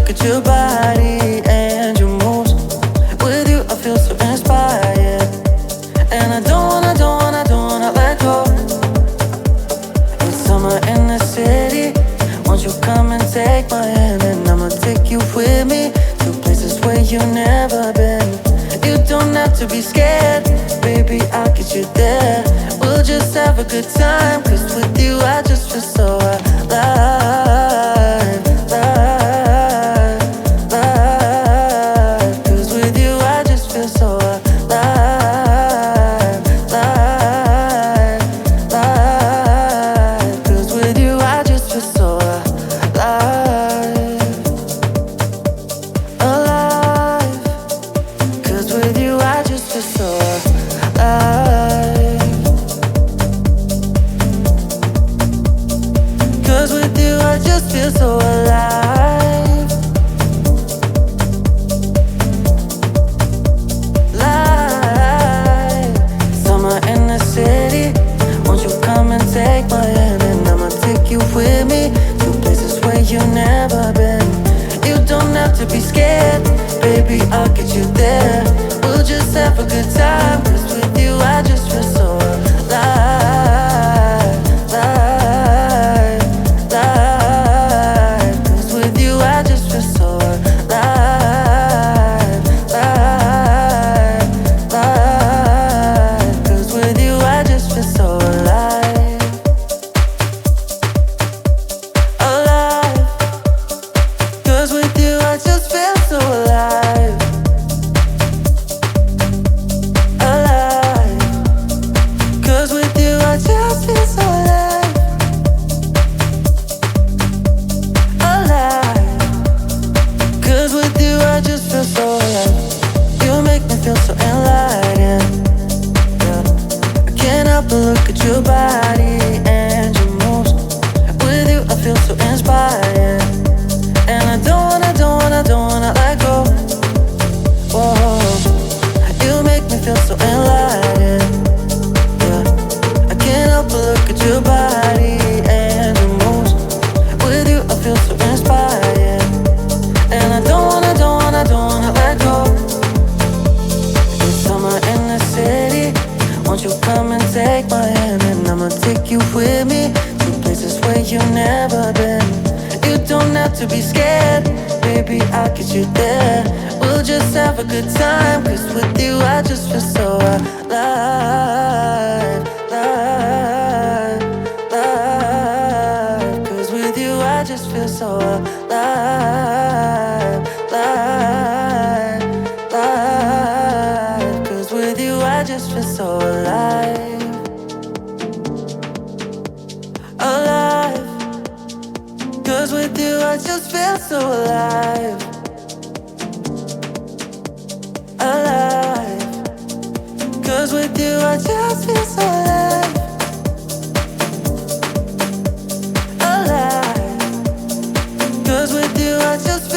look at your body and your moves. With you I feel so inspired, and I don't wanna let go. It's summer in the city. Won't you come and take my hand, and I'ma take you with me to places where you've never been. You don't have to be scared, baby, I'll get you there. We'll just have a good time, 'cause with you I just feel so alive, alive, alive. 'Cause with you I just feel so alive, alive, alive. 'Cause with you I just feel so alive, alive. 'Cause with you I just feel so alive. 'Cause with you I just feel so alive, alive. Summer in the city. Won't you come and take my hand, and I'ma take you with me to places where you've never been. You don't have to be scared, baby, I'll get you there. We'll just have a good time, 'cause with you I just feel so alive, alive, alive. 'Cause with you I just feel so alive, alive, alive. 'Cause with you I just feel so alive, alive. 'Cause with you I just feel so alive, alive. 'Cause with you I just feel so alive, alive. 'Cause with you I just feel so alive. You make me feel so enlightened, yeah. I can't help but look at your body and your moves. With you I feel so inspired, and I don't wanna let go. Whoa, you make me feel so enlightened, yeah. I can't help but look at your body and your moves. With you I feel so inspired, and I don't wanna let go. It's summer in the city. Won't you come and take my hand, and I'ma take you with me to places where you've never been. You don't have to be scared, baby, I'll get you there. We'll just have a good time, 'cause with you I just feel so alive, alive, alive. 'Cause with you I just feel so alive, alive, alive. 'Cause with you I just feel so alive, alive. 'Cause with you I just feel so alive, alive. 'Cause with you I just feel so alive, alive. 'Cause with you I just feel